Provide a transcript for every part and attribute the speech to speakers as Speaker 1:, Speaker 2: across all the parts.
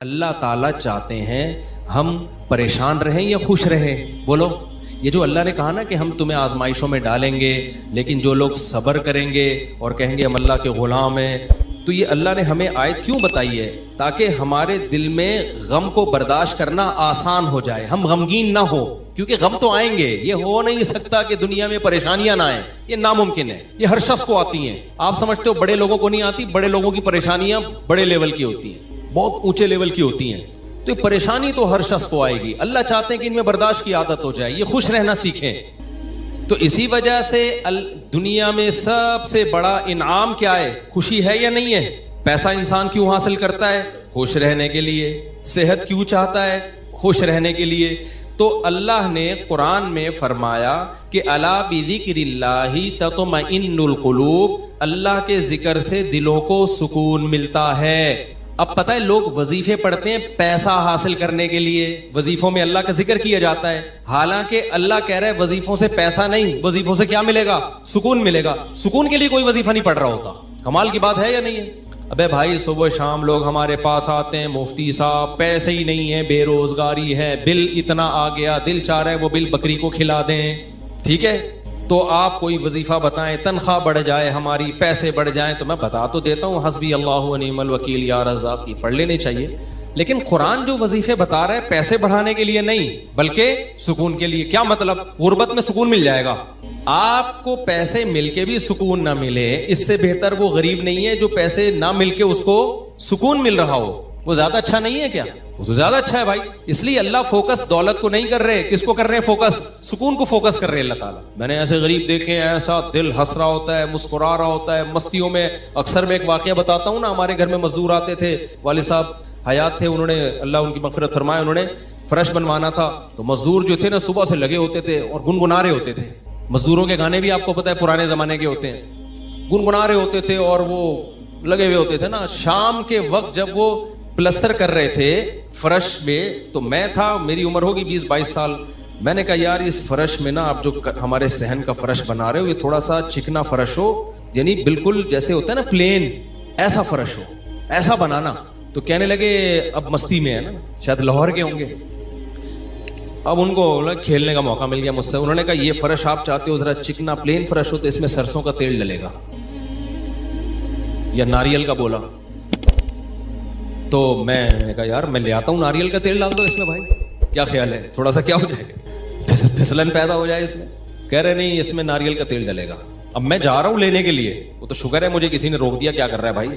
Speaker 1: اللہ تعالیٰ چاہتے ہیں ہم پریشان رہیں یا خوش رہیں؟ بولو. یہ جو اللہ نے کہا نا کہ ہم تمہیں آزمائشوں میں ڈالیں گے لیکن جو لوگ صبر کریں گے اور کہیں گے ہم اللہ کے غلام ہیں، تو یہ اللہ نے ہمیں آیت کیوں بتائی ہے؟ تاکہ ہمارے دل میں غم کو برداشت کرنا آسان ہو جائے، ہم غمگین نہ ہو. کیونکہ غم تو آئیں گے، یہ ہو نہیں سکتا کہ دنیا میں پریشانیاں نہ آئیں، یہ ناممکن ہے. یہ ہر شخص کو آتی ہیں. آپ سمجھتے ہو بڑے لوگوں کو نہیں آتی؟ بڑے لوگوں کی پریشانیاں بڑے لیول کی ہوتی ہیں، بہت اونچے لیول کی ہوتی ہیں. تو یہ پریشانی تو ہر شخص کو آئے گی. اللہ چاہتے ہیں کہ ان میں برداشت کی عادت ہو جائے، یہ خوش رہنا سیکھیں. تو اسی وجہ سے دنیا میں سب سے بڑا انعام کیا ہے؟ خوشی ہے یا نہیں ہے؟ پیسہ انسان کیوں حاصل کرتا ہے؟ خوش رہنے کے لیے. صحت کیوں چاہتا ہے؟ خوش رہنے کے لیے. تو اللہ نے قرآن میں فرمایا کہ الا بذکر اللہ تطمئن القلوب، اللہ کے ذکر سے دلوں کو سکون ملتا ہے. اب پتہ ہے لوگ وظیفے پڑھتے ہیں پیسہ حاصل کرنے کے لیے، وظیفوں میں اللہ کا ذکر کیا جاتا ہے، حالانکہ اللہ کہہ رہا ہے وظیفوں سے پیسہ نہیں، وظیفوں سے کیا ملے گا؟ سکون ملے گا. سکون کے لیے کوئی وظیفہ نہیں پڑھ رہا ہوتا. کمال کی بات ہے یا نہیں ہے؟ ابے بھائی صبح شام لوگ ہمارے پاس آتے ہیں، مفتی صاحب پیسے ہی نہیں ہیں، بے روزگاری ہے، بل اتنا آ گیا، دل چاہ رہا ہے وہ بل بکری کو کھلا دیں. ٹھیک ہے، تو آپ کوئی وظیفہ بتائیں، تنخواہ بڑھ جائے ہماری، پیسے بڑھ جائیں. تو میں بتا تو دیتا ہوں حسبی اللہ و نعم الوکیل یا رزاق کی پڑھ لینے چاہیے. لیکن قرآن جو وظیفے بتا رہا ہے پیسے بڑھانے کے لیے نہیں بلکہ سکون کے لیے. کیا مطلب؟ غربت میں سکون مل جائے گا. آپ کو پیسے مل کے بھی سکون نہ ملے، اس سے بہتر وہ غریب نہیں ہے جو پیسے نہ مل کے اس کو سکون مل رہا ہو. وہ زیادہ اچھا نہیں ہے کیا؟ وہ تو زیادہ اچھا ہے بھائی. اس لیے اللہ فوکس دولت کو نہیں کر رہے. کس کو کر رہے ہیں فوکس؟ سکون کو فوکس کر رہے ہیں اللہ تعالیٰ. میں نے ایسے غریب دیکھے ہیں، ایسا دل ہنس رہا ہوتا ہے، مسکرا رہا ہوتا ہے مستیوں میں. اکثر میں ایک واقعہ بتاتا ہوں نا، ہمارے گھر میں مزدور آتے تھے، والد صاحب حیات تھے، انہوں نے اللہ ان کی مغفرت فرمائے، انہوں نے فرش بنوانا تھا. تو مزدور جو تھے نا صبح سے لگے ہوتے تھے اور گنگنا رہے ہوتے تھے. مزدوروں کے گانے بھی آپ کو پتا ہے پرانے زمانے کے ہوتے ہیں، گنگنا رہے ہوتے تھے اور وہ لگے ہوئے ہوتے تھے نا. شام کے وقت جب وہ پلستر کر رہے تھے فرش میں، تو میں تھا، میری عمر ہوگی 20-22 سال. میں نے کہا یار اس فرش میں نا آپ جو ہمارے صحن کا فرش بنا رہے ہو یہ تھوڑا سا چکنا فرش ہو، یعنی بالکل جیسے ہوتا ہے نا پلین، ایسا فرش ہو، ایسا بنانا. تو کہنے لگے اب مستی میں ہے نا، شاید لاہور کے ہوں گے. اب ان کو کھیلنے کا موقع مل گیا مجھ سے. انہوں نے کہا یہ فرش آپ چاہتے ہو ذرا چکنا پلین فرش ہو تو اس میں سرسوں کا تیل ڈلے گا یا ناریل کا. بولا تو میں نے کہا یار میں لے آتا ہوں ناریل کا تیل ڈال دو اس میں. بھائی کیا خیال ہے؟ تھوڑا سا کیا ہو جائے گا، پھسلن پیدا ہو جائے اس میں. کہہ رہے نہیں اس میں ناریل کا تیل ڈلے گا. اب میں جا رہا ہوں لینے کے لیے، وہ تو شکر ہے مجھے کسی نے روک دیا، کیا کر رہا ہے بھائی.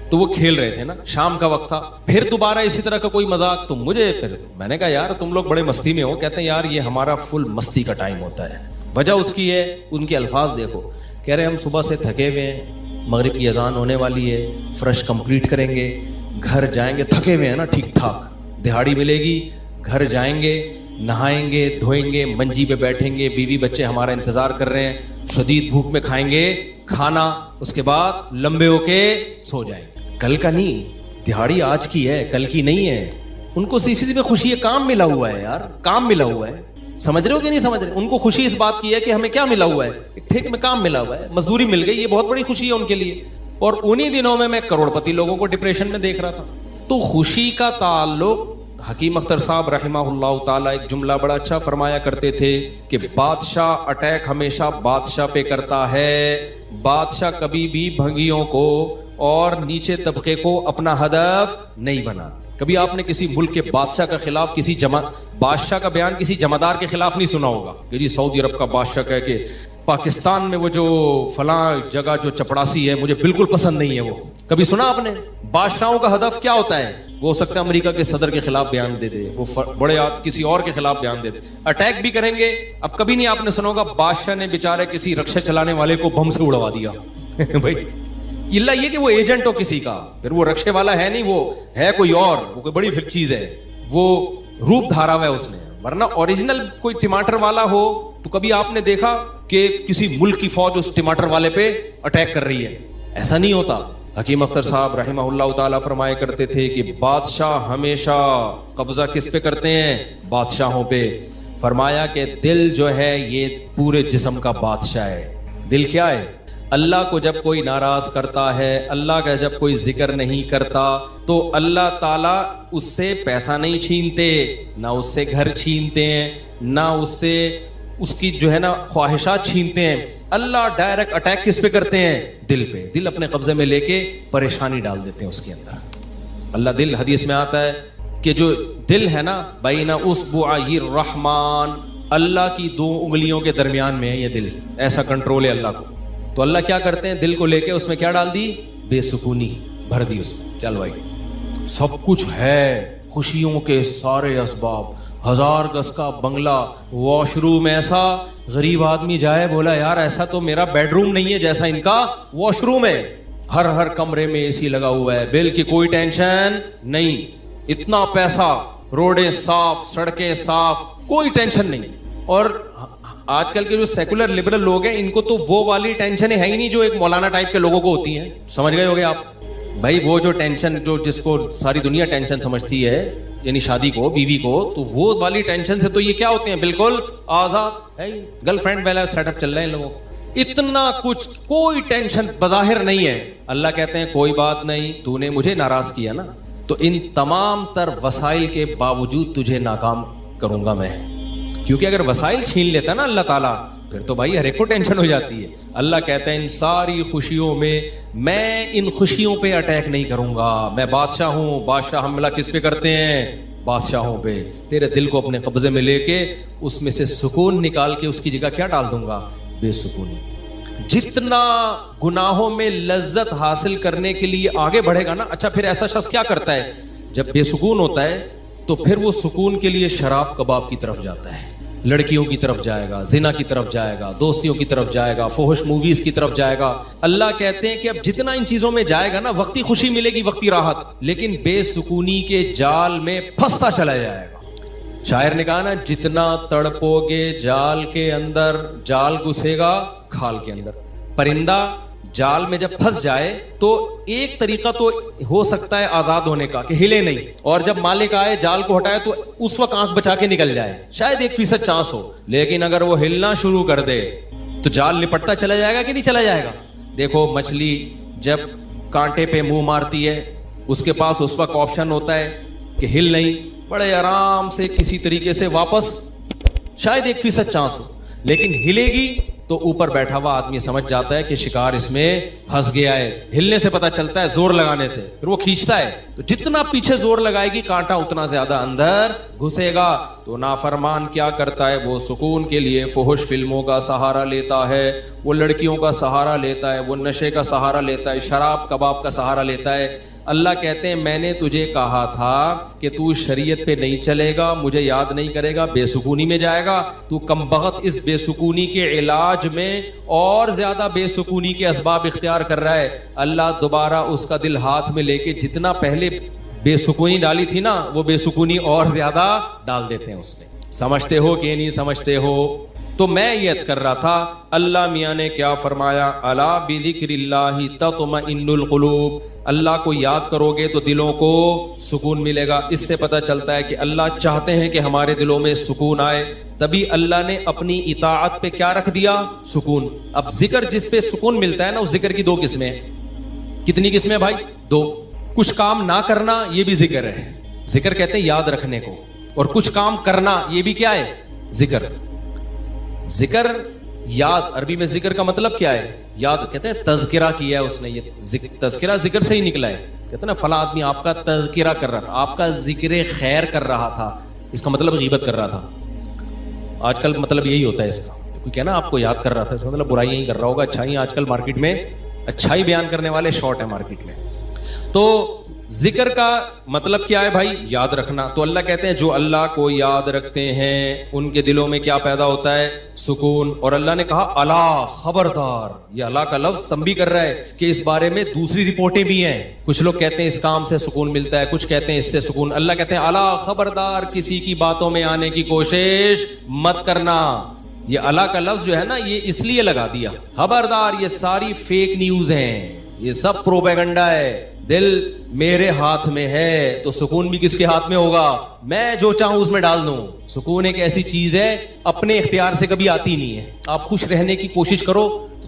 Speaker 1: تو وہ کھیل رہے تھے نا، شام کا وقت تھا. پھر دوبارہ اسی طرح کا کوئی مذاق، تو مجھے پھر میں نے کہا یار تم لوگ بڑے مستی میں ہو. کہتے ہیں یار یہ ہمارا فل مستی کا ٹائم ہوتا ہے. وجہ اس کی ہے، ان کے الفاظ دیکھو. کہہ رہے ہم صبح سے تھکے ہوئے ہیں، مغرب کی اذان ہونے والی ہے، فرش کمپلیٹ کریں گے، گھر جائیں گے، تھکے ہوئے ہیں نا ٹھیک ٹھاک، دہاڑی ملے گی، گھر جائیں گے، نہائیں گے، دھوئیں گے، منجی پہ بیٹھیں گے، بیوی بچے ہمارا انتظار کر رہے ہیں، شدید بھوک میں کھائیں گے کھانا، اس کے بعد لمبے ہو کے سو جائیں گے. کل کا نہیں، دہاڑی آج کی ہے، کل کی نہیں ہے. ان کو صرف اسی میں خوشی ہے، کام ملا ہوا ہے یار، کام ملا ہوا ہے. سمجھ رہے ہو کہ نہیں سمجھ رہے؟ ان کو خوشی اس بات کی ہے کہ ہمیں کیا ملا ہوا ہے، ٹھیک میں کام ملا ہوا ہے، مزدوری مل گئی، یہ بہت بڑی خوشی ہے ان کے لیے. اور انہی دنوں میں کروڑ پتی لوگوں کو ڈپریشن میں دیکھ رہا تھا. تو خوشی کا تعلق، حکیم اختر صاحب رحمہ اللہ تعالیٰ ایک جملہ بڑا اچھا فرمایا کرتے تھے کہ بادشاہ اٹیک ہمیشہ بادشاہ پہ کرتا ہے، بادشاہ کبھی بھی بھنگیوں کو اور نیچے طبقے کو اپنا ہدف نہیں بنا. کبھی آپ نے کسی ملک کے بادشاہ کا خلاف کسی بادشاہ کا بیان کسی جمعدار کے خلاف نہیں سنا ہوگا کہ جی سعودی عرب کا بادشاہ کہے کہ پاکستان میں وہ جو فلاں جگہ جو چپڑاسی ہے مجھے بالکل پسند نہیں ہے. وہ کبھی سنا آپ نے؟ بادشاہوں کا ہدف کیا ہوتا ہے؟ وہ ہو سکتا ہے امریکہ کے صدر کے خلاف بیان دے دے، وہ بڑے کسی اور کے خلاف بیان دے دے، اٹیک بھی کریں گے. اب کبھی نہیں آپ نے سنا ہوگا بادشاہ نے بیچارے کسی رکشے چلانے والے کو بم سے اڑوا دیا. بھائی اللہ یہ کہ وہ ایجنٹ ہو کسی کا، پھر وہ رکشے والا ہے نہیں، وہ ہے کوئی اور، وہ کوئی بڑی چیز ہے، وہ روپ دھارا ہوا ہے اس نے. ورنہ اوریجنل کوئی ٹماٹر والا ہو تو کبھی آپ نے دیکھا کہ کسی ملک کی فوج اس ٹماٹر والے پہ اٹیک کر رہی ہے؟ ایسا نہیں ہوتا. حکیم اختر صاحب رحمہ اللہ تعالیٰ فرمایا کرتے تھے کہ بادشاہ ہمیشہ قبضہ کس پہ کرتے ہیں؟ بادشاہوں پہ. فرمایا کہ دل جو ہے یہ پورے جسم کا بادشاہ ہے. دل کیا ہے؟ اللہ کو جب کوئی ناراض کرتا ہے, اللہ کا جب کوئی ذکر نہیں کرتا, تو اللہ تعالیٰ اس سے پیسہ نہیں چھینتے, نہ اس سے گھر چھینتے ہیں, نہ اس سے اس کی جو ہے نا خواہشات چھینتے ہیں. اللہ ڈائریکٹ اٹیک کس پہ کرتے ہیں؟ دل پہ. دل اپنے قبضے میں لے کے پریشانی ڈال دیتے ہیں اس کے اندر. اللہ دل, حدیث میں آتا ہے کہ جو دل ہے نا بین اصبعی الرحمن, اللہ کی 2 انگلیوں کے درمیان میں ہے یہ دل, ایسا کنٹرول ہے اللہ کو. تو اللہ کیا کرتے ہیں, دل کو لے کے اس میں کیا ڈال دی؟ بے سکونی بھر دی اس میں. چل بھائی سب کچھ ہے, خوشیوں کے سارے اسباب, 1000 گز کا بنگلہ, واش روم ایسا, غریب آدمی جائے بولا یار ایسا تو میرا بیڈ روم نہیں ہے جیسا ان کا واش روم ہے. ہر کمرے میں اے سی لگا ہوا ہے, بل کی کوئی ٹینشن نہیں, اتنا پیسہ, روڈیں صاف, سڑکیں صاف, کوئی ٹینشن نہیں. اور آج کل کے جو سیکولر لبرل لوگ ہیں ان کو تو وہ والی ٹینشن ہے ہی نہیں جو ایک مولانا ٹائپ کے لوگوں کو ہوتی ہیں. سمجھ گئے ہوگے آپ بھائی, وہ جو ٹینشن جو جس کو ساری دنیا ٹینشن سمجھتی ہے, یعنی شادی کو, بیوی کو, تو وہ والی ٹینشن سے تو یہ کیا ہوتے ہیں, بالکل آزاد ہے. گرل فرینڈ والا سیٹ اپ چل رہے ہیں لوگوں, اتنا کچھ, کوئی ٹینشن بظاہر نہیں ہے. اللہ کہتے ہیں کوئی بات نہیں, تو نے مجھے ناراض کیا نا, تو ان تمام تر وسائل کے باوجود تجھے ناکام کروں گا میں. کیونکہ اگر وسائل چھین لیتا نا اللہ تعالیٰ, پھر تو بھائی ہر ایک کو ٹینشن ہو جاتی ہے. اللہ کہتے ہیں ان ساری خوشیوں میں ان خوشیوں پہ اٹیک نہیں کروں گا. میں بادشاہ ہوں, بادشاہ حملہ کس پہ کرتے ہیں؟ بادشاہوں پہ. تیرے دل کو اپنے قبضے میں لے کے اس میں سے سکون نکال کے اس کی جگہ کیا ڈال دوں گا؟ بے سکونی. جتنا گناہوں میں لذت حاصل کرنے کے لیے آگے بڑھے گا نا, اچھا پھر ایسا شخص کیا کرتا ہے جب بے سکون ہوتا ہے, تو پھر وہ سکون کے لیے شراب کباب کی طرف جاتا ہے, لڑکیوں کی طرف جائے گا, زنا کی طرف جائے گا, دوستیوں کی طرف جائے گا, فحش موویز کی طرف جائے گا. اللہ کہتے ہیں کہ اب جتنا ان چیزوں میں جائے گا نا, وقتی خوشی ملے گی, وقتی راحت, لیکن بے سکونی کے جال میں پھنستا چلا جائے گا. شاعر نے کہا نا, جتنا تڑپو گے جال کے اندر, جال گھسے گا کھال کے اندر. پرندہ جال میں جب پھنس جائے تو ایک طریقہ تو ہو سکتا ہے آزاد ہونے کا کہ ہلے نہیں, اور جب مالک آئے جال کو ہٹائے تو اس وقت آنکھ بچا کے نکل جائے, شاید 1% چانس ہو. لیکن اگر وہ ہلنا شروع کر دے تو جال لپٹتا چلا جائے گا کہ نہیں چلا جائے گا؟ دیکھو مچھلی جب کانٹے پہ منہ مارتی ہے, اس کے پاس اس وقت آپشن ہوتا ہے کہ ہل نہیں, بڑے آرام سے کسی طریقے سے واپس, شاید 1% چانس ہو, لیکن ہلے گی تو اوپر بیٹھا ہوا آدمی سمجھ جاتا ہے کہ شکار اس میں پھنس گیا ہے. ہلنے سے پتہ چلتا ہے, زور لگانے سے, پھر وہ کھینچتا ہے. تو جتنا پیچھے زور لگائے گی کانٹا اتنا زیادہ اندر گھسے گا. تو نافرمان کیا کرتا ہے, وہ سکون کے لیے فحش فلموں کا سہارا لیتا ہے, وہ لڑکیوں کا سہارا لیتا ہے, وہ نشے کا سہارا لیتا ہے, شراب کباب کا سہارا لیتا ہے. اللہ کہتے ہیں میں نے تجھے کہا تھا کہ تو شریعت پہ نہیں چلے گا, مجھے یاد نہیں کرے گا, بے سکونی میں جائے گا. تو کمبخت اس بے سکونی کے علاج میں اور زیادہ بے سکونی کے اسباب اختیار کر رہا ہے. اللہ دوبارہ اس کا دل ہاتھ میں لے کے جتنا پہلے بے سکونی ڈالی تھی نا, وہ بے سکونی اور زیادہ ڈال دیتے ہیں اس میں. سمجھتے ہو کہ نہیں سمجھتے ہو؟ تو میں یہ عرض کر رہا تھا, اللہ میاں نے کیا فرمایا, الا بذکر اللہ تطمئن القلوب, اللہ کو یاد کرو گے تو دلوں کو سکون ملے گا. اس سے پتہ چلتا ہے کہ اللہ چاہتے ہیں کہ ہمارے دلوں میں سکون آئے, تبھی اللہ نے اپنی اطاعت پہ کیا رکھ دیا؟ سکون. اب ذکر جس پہ سکون ملتا ہے نا, اس ذکر کی 2 قسمیں. کتنی قسمیں بھائی؟ 2. کچھ کام نہ کرنا یہ بھی ذکر ہے, ذکر کہتے ہیں یاد رکھنے کو, اور کچھ کام کرنا یہ بھی کیا ہے؟ ذکر. ذکر یاد, عربی میں ذکر کا مطلب کیا ہے؟ یاد. کہتے ہیں تذکرہ کیا ہے اس نے, یہ تذکرہ ذکر سے ہی نکلا ہے. کہتے ہیں نا فلاں آدمی آپ کا تذکرہ کر رہا تھا, آپ کا ذکر خیر کر رہا تھا, اس کا مطلب غیبت کر رہا تھا. آج کل مطلب یہی ہوتا ہے اس کا, کوئی کہنا آپ کو یاد کر رہا تھا, اس کا مطلب برائی نہیں کر رہا ہوگا. اچھائی آج کل مارکیٹ میں اچھائی بیان کرنے والے شارٹ ہیں مارکیٹ میں. تو ذکر کا مطلب کیا ہے بھائی؟ یاد رکھنا. تو اللہ کہتے ہیں جو اللہ کو یاد رکھتے ہیں ان کے دلوں میں کیا پیدا ہوتا ہے؟ سکون. اور اللہ نے کہا الا, خبردار. یہ اللہ کا لفظ تنبیہ کر رہا ہے کہ اس بارے میں دوسری رپورٹیں بھی ہیں. کچھ لوگ کہتے ہیں اس کام سے سکون ملتا ہے, کچھ کہتے ہیں اس سے سکون. اللہ کہتے ہیں الا, خبردار, کسی کی باتوں میں آنے کی کوشش مت کرنا. یہ اللہ کا لفظ جو ہے نا, یہ اس لیے لگا دیا, خبردار, یہ ساری فیک نیوز ہیں, یہ سب پروپیگنڈا ہے. دل میرے ہاتھ میں ہے تو سکون بھی کس کے ہاتھ میں ہوگا؟ میں جو چاہوں اس میں ڈال دوں. سکون ایک ایسی چیز ہے اپنے اختیار سے کبھی آتی نہیں ہے. آپ خوش رہنے کی کوشش کرو تو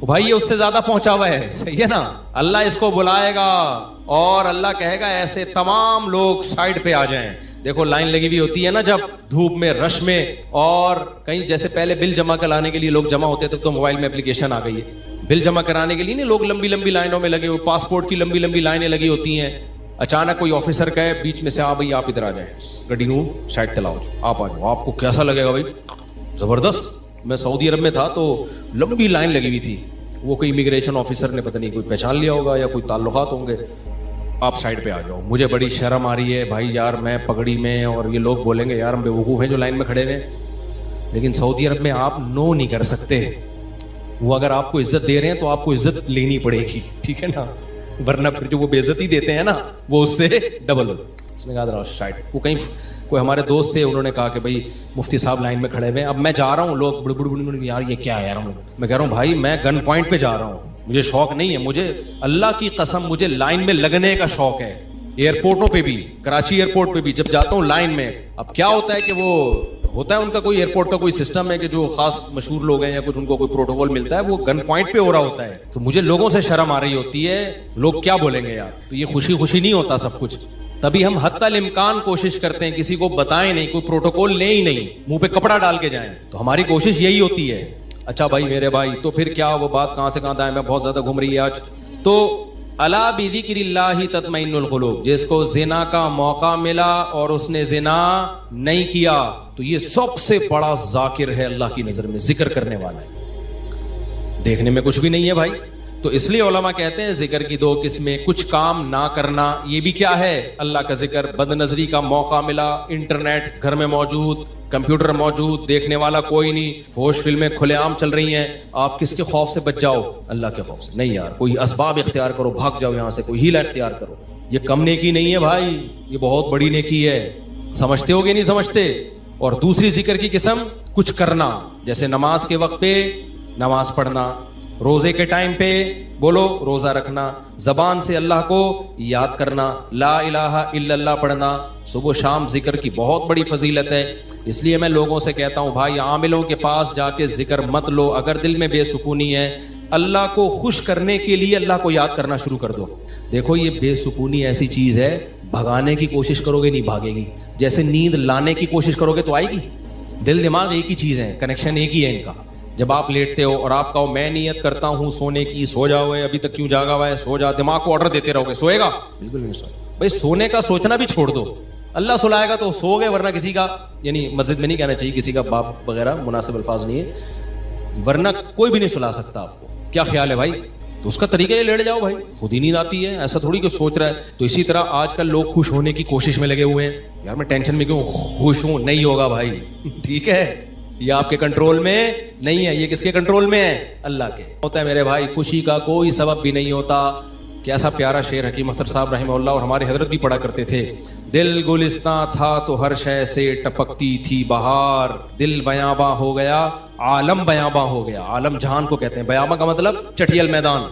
Speaker 1: بھائی یہ اس سے زیادہ پہنچا ہوا ہے, صحیح ہے نا. اللہ اس کو بلائے گا اور اللہ کہے گا ایسے تمام لوگ سائڈ پہ آ جائیں. دیکھو لائن لگی ہوئی ہوتی ہے نا جب دھوپ میں, رش میں, اور کہیں جیسے پہلے بل جمع کرانے کے لیے لوگ جمع ہوتے تھے تو موبائل میں اپلیکیشن آ گئی ہے, بل جمع کرانے کے لیے نہیں لوگ لمبی لمبی لائنوں میں لگے ہوئے, پاسپورٹ کی لمبی لمبی لائنیں لگی ہوتی ہیں. اچانک کوئی آفیسر کہے بیچ میں سے, بھائی آپ ادھر آ جائیں, گڈی نو سائڈ تلاؤ, آپ آ جاؤ. آپ کو کیسا لگے گا بھائی؟ زبردست. میں سعودی عرب میں تھا تو لمبی لائن لگی ہوئی تھی, وہ کوئی امیگریشن آفیسر نے پتہ نہیں کوئی پہچان لیا ہوگا یا کوئی تعلقات ہوں گے, آپ سائڈ پہ آ جاؤ. مجھے بڑی شرم آ رہی ہے بھائی یار, میں پگڑی میں, اور یہ لوگ بولیں گے یار ہم بیوقوف ہیں جو لائن میں کھڑے ہوئے, لیکن سعودی عرب میں آپ نو نہیں کر سکتے. وہ اگر آپ کو عزت دے رہے ہیں تو آپ کو عزت لینی پڑے گی, ٹھیک ہے نا, ورنہ پھر جو وہ بے عزتی دیتے ہیں نا وہ اس سے ڈبل ہوتی. اس نے کہا سائڈ. وہ کہیں کوئی ہمارے دوست تھے, انہوں نے کہا کہ بھائی مفتی صاحب لائن میں کھڑے ہوئے, اب میں جا رہا ہوں, لوگ بڑ بڑ بڑ یار یہ کیا ہے یار, میں کہہ رہا ہوں بھائی میں گن پوائنٹ پہ جا رہا ہوں, مجھے شوق نہیں ہے, مجھے اللہ کی قسم مجھے لائن میں لگنے کا شوق ہے. ایئرپورٹوں پہ بھی, کراچی ایئرپورٹ پہ بھی جب جاتا ہوں لائن میں, اب کیا ہوتا ہے کہ وہ ہوتا ہے ان کا کوئی ایئرپورٹ کا کوئی سسٹم ہے کہ جو خاص مشہور لوگ ہیں یا کچھ ان کو کوئی پروٹوکول ملتا ہے, وہ گن پوائنٹ پہ ہو رہا ہوتا ہے, تو مجھے لوگوں سے شرم آ رہی ہوتی ہے, لوگ کیا بولیں گے یار. تو یہ خوشی خوشی نہیں ہوتا سب کچھ, تبھی ہم حتی الامکان کوشش کرتے ہیں کسی کو بتائیں نہیں, کوئی پروٹوکول لیں ہی نہیں, منہ پہ کپڑا ڈال کے جائیں. تو ہماری کوشش یہی ہوتی ہے. اچھا بھائی میرے بھائی, تو پھر کیا وہ بات کہاں سے کہاں دائیں میں بہت زیادہ گھوم رہی ہے آج. تو الا بذکر اللہ تطمئن القلوب, جس کو زنا کا موقع ملا اور اس نے زنا نہیں کیا تو یہ سب سے بڑا ذاکر ہے اللہ کی نظر میں, ذکر کرنے والا ہے, دیکھنے میں کچھ بھی نہیں ہے بھائی. تو اس لیے علماء کہتے ہیں ذکر کی دو قسمیں, کچھ کام نہ کرنا یہ بھی کیا ہے اللہ کا ذکر. بد نظری کا موقع ملا, انٹرنیٹ گھر میں موجود, کمپیوٹر موجود, دیکھنے والا کوئی نہیں, فحش فلمیں کھلے عام چل رہی ہیں, آپ کس کے خوف سے بچ جاؤ؟ اللہ کے خوف سے. نہیں یار, کوئی اسباب اختیار کرو, بھاگ جاؤ یہاں سے, کوئی ہیلا اختیار کرو. یہ کم نیکی نہیں ہے بھائی, یہ بہت بڑی نیکی ہے. سمجھتے ہو گے نہیں سمجھتے؟ اور دوسری ذکر کی قسم کچھ کرنا, جیسے نماز کے وقت پہ نماز پڑھنا, روزے کے ٹائم پہ بولو روزہ رکھنا, زبان سے اللہ کو یاد کرنا, لا الہ الا اللہ پڑھنا, صبح شام ذکر کی بہت بڑی فضیلت ہے. اس لیے میں لوگوں سے کہتا ہوں بھائی عاملوں کے پاس جا کے ذکر مت لو, اگر دل میں بے سکونی ہے اللہ کو خوش کرنے کے لیے اللہ کو یاد کرنا شروع کر دو. دیکھو یہ بے سکونی ایسی چیز ہے, بھگانے کی کوشش کرو گے نہیں بھاگے گی, جیسے نیند لانے کی کوشش کرو گے تو آئے گی. دل دماغ ایک ہی چیز ہے, کنیکشن ایک ہی ہے ان کا. جب آپ لیٹتے ہو اور آپ کہو میں نیت کرتا ہوں سونے کی, سو جاؤ, ابھی تک کیوں جاگا ہوا ہے, سو جا, دماغ کو آرڈر دیتے رہو گے, سوئے گا؟ بالکل نہیں سوئے. بھائی سونے کا سوچنا بھی چھوڑ دو, اللہ سلائے گا تو سو گئے, ورنہ کسی کا, یعنی مسجد میں نہیں کہنا چاہیے کسی کا باپ وغیرہ, مناسب الفاظ نہیں ہے, ورنہ کوئی بھی نہیں سلا سکتا آپ کو. کیا خیال ہے بھائی؟ تو اس کا طریقہ یہ لیٹ جاؤ بھائی, خود ہی نیند آتی ہے, ایسا تھوڑی کہ سوچ رہا ہے. تو اسی طرح آج کل لوگ خوش ہونے کی کوشش میں لگے ہوئے ہیں, یار میں ٹینشن میں کیوں خوش ہوں, نہیں ہوگا بھائی, ٹھیک ہے, یہ آپ کے کنٹرول میں نہیں ہے, یہ کس کے کنٹرول میں ہے؟ اللہ کے. ہوتا ہے میرے بھائی, خوشی کا کوئی سبب بھی نہیں ہوتا. کیسا پیارا شعر حکیم اختر صاحب رحمہ اللہ اور ہمارے حضرت بھی پڑھا کرتے تھے, دل گلستاں تھا تو ہر شے سے ٹپکتی تھی بہار, دل بیاباں ہو گیا عالم بیاباں ہو گیا. عالم جہان کو کہتے ہیں, بیاباں کا مطلب چٹیل میدان.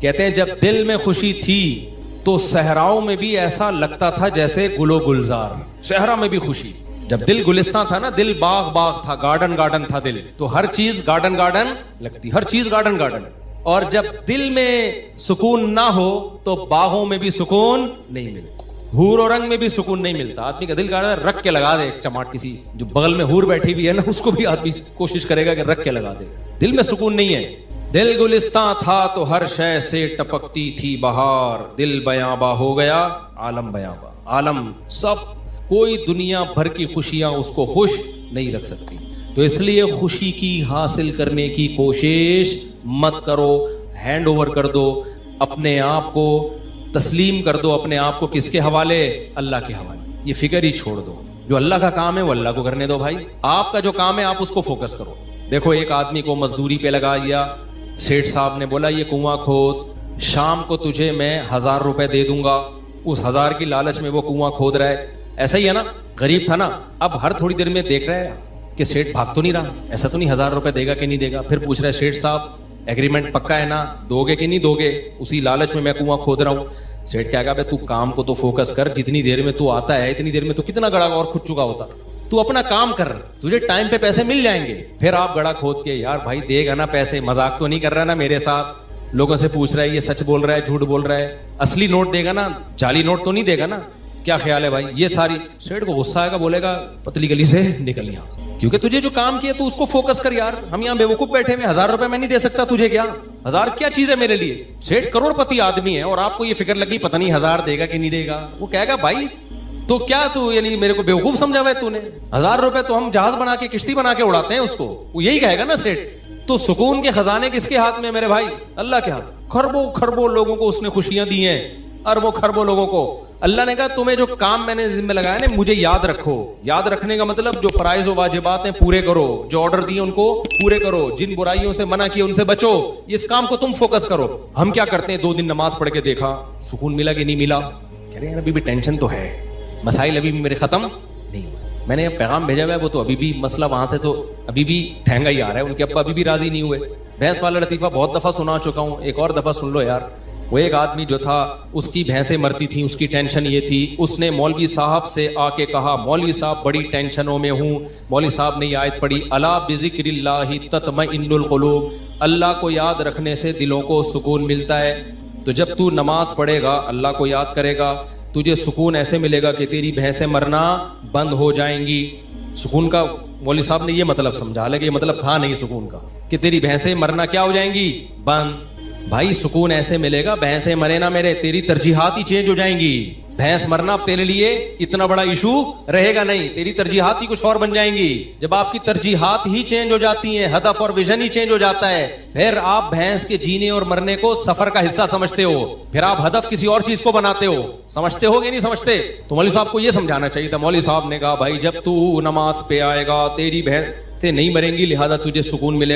Speaker 1: کہتے ہیں جب دل میں خوشی تھی تو صحراؤں میں بھی ایسا لگتا تھا جیسے گل و گلزار. صحرا میں بھی خوشی, جب دل گلستان تھا نا, دل باغ باغ تھا, گارڈن گارڈن تھا دل, تو ہر چیز گارڈن گارڈن لگتی, ہر چیز گارڈن گارڈن. اور جب دل میں سکون نہ ہو تو باغوں میں بھی سکون نہیں ملتا, حور و رنگ میں بھی سکون نہیں ملتا. آدمی کا دل کہتا ہے رکھ کے لگا دے چماٹ, کسی جو بغل میں حور بیٹھی ہوئی ہے نا اس کو بھی آدمی کوشش کرے گا کہ رکھ کے لگا دے. دل میں سکون نہیں ہے. دل گلستان تھا تو ہر شے سے ٹپکتی تھی بہار, دل بیاباں ہو گیا عالم بیاباں. عالم سب, کوئی دنیا بھر کی خوشیاں اس کو خوش نہیں رکھ سکتی. تو اس لیے خوشی کی حاصل کرنے کی کوشش مت کرو, ہینڈ اوور کر دو, اپنے آپ کو تسلیم کر دو. اپنے آپ کو کس کے حوالے؟ اللہ کے حوالے. یہ فکر ہی چھوڑ دو, جو اللہ کا کام ہے وہ اللہ کو کرنے دو بھائی. آپ کا جو کام ہے آپ اس کو فوکس کرو. دیکھو ایک آدمی کو مزدوری پہ لگا دیا, سیٹھ صاحب نے بولا یہ کنواں کھود, شام کو تجھے میں 1000 روپے دے دوں گا. اس 1000 کی لالچ میں وہ کنواں کھود رہا ہے. ایسا ہی ہے نا, غریب تھا نا, اب ہر تھوڑی دیر میں دیکھ رہا ہے کہ سیٹھ بھاگ تو نہیں رہا, ایسا تو نہیں 1000 روپے دے گا کہ نہیں دے گا. پھر پوچھ رہا ہے سیٹھ صاحب ایگریمنٹ پکا ہے نا, دو گے کہ نہیں دو گے؟ اسی لالچ میں کنواں کھود رہا ہوں. سیٹھ کہا بھائی تو کام کو تو فوکس کر, جتنی دیر میں تو آتا ہے اتنی دیر میں تو کتنا گڑا اور کھد چکا ہوتا. تو اپنا کام کر, تجھے ٹائم پہ پیسے مل جائیں گے. پھر آپ گڑا کھود کے, یار بھائی دے گا نا پیسے, مذاق تو نہیں کر رہا نا میرے ساتھ, لوگوں سے پوچھ رہا ہے یہ سچ بول رہا ہے جھوٹ بول رہا ہے, اصلی نوٹ دے گا نا, جعلی نوٹ تو نہیں دے گا نا, کیا خیال ہے بھائی. یہ ساری سیٹ کو غصہ آئے گا, بولے گا پتلی گلی سے نکل یہاں, کیونکہ تجھے جو کام کیا تو اس کو فوکس کر یار. ہم یہاں بیوقوف بیٹھے ہوئے, 1000 روپے میں نہیں دے سکتا تجھے, کیا 1000 کیا چیز ہے میرے لیے. سیٹ کروڑ پتی آدمی ہے اور آپ کو یہ فکر لگی پتہ نہیں 1000 دے گا کہ نہیں دے گا. وہ کہے گا بھائی تو کیا تو یعنی میرے کو بیوقوف سمجھا ہوا ہے تو نے, 1000 روپے تو ہم جہاز بنا کے کشتی بنا کے اڑاتے ہیں اس کو, وہ یہی کہے گا نا سیٹ. تو سکون کے خزانے کس کے ہاتھ میں میرے بھائی, اللہ کے ہاتھ. کھربوں کھربوں لوگوں کو اس نے خوشیاں دی ہیں, اربوں کھربوں لوگوں کو. اللہ نے کہا تمہیں جو کام میں نے ذمہ لگایا نا مجھے یاد رکھو. یاد رکھنے کا مطلب جو فرائض و واجبات ہیں پورے کرو, جو آرڈر دیے ان کو پورے کرو, جن برائیوں سے منع کیے ان سے بچو. اس کام کو تم فوکس کرو. ہم کیا کرتے ہیں, 2 دن نماز پڑھ کے دیکھا سکون ملا کہ نہیں ملا, کہہ رہے ہیں ابھی بھی ٹینشن تو ہے, مسائل ابھی بھی میرے ختم نہیں. میں نے پیغام بھیجا ہوا ہے, وہ تو ابھی بھی مسئلہ وہاں سے تو ابھی بھی ٹھہنگا ہی آ رہا ہے, ان کے ابا ابھی بھی راضی نہیں ہوئے. بھینس والا لطیفہ بہت دفعہ سنا چکا ہوں, ایک اور دفعہ سن لو یار. وہ ایک آدمی جو تھا اس کی بھینسیں مرتی تھیں, اس کی ٹینشن یہ تھی, اس نے مولوی صاحب سے آ کے کہا مولوی صاحب بڑی ٹینشنوں میں ہوں. مولوی صاحب نے یہ آیت پڑھی الا بذکر اللہ تطمئن القلوب, اللہ کو یاد رکھنے سے دلوں کو سکون ملتا ہے. تو جب تو نماز پڑھے گا, اللہ کو یاد کرے گا, تجھے سکون ایسے ملے گا کہ تیری بھینسیں مرنا بند ہو جائیں گی. سکون کا مولوی صاحب نے یہ مطلب سمجھا, حالانکہ یہ مطلب تھا نہیں سکون کا, کہ تیری بھینسیں مرنا کیا ہو جائیں گی, بند. بھائی سکون ایسے ملے گا, بھینسیں مرے نہ میرے, تیری ترجیحات ہی چینج ہو جائیں گی. بھینس مرنا اب تیرے لیے اتنا بڑا ایشو رہے گا نہیں, تیری ترجیحات ہی کچھ اور بن جائیں گی. جب آپ کی ترجیحات ہی چینج ہو جاتی ہیں, ہدف اور ویژن ہی چینج ہو جاتا ہے, پھر آپ بھینس کے جینے اور مرنے کو سفر کا حصہ سمجھتے ہو, پھر آپ ہدف کسی اور چیز کو بناتے ہو. سمجھتے ہو کہ نہیں سمجھتے؟ تو مولوی صاحب کو یہ سمجھانا چاہیے تھا. مولوی صاحب نے کہا بھائی جب تو نماز پہ آئے گا تیری بھینس نہیں مریں گی, لہذا تجھے سکون ملے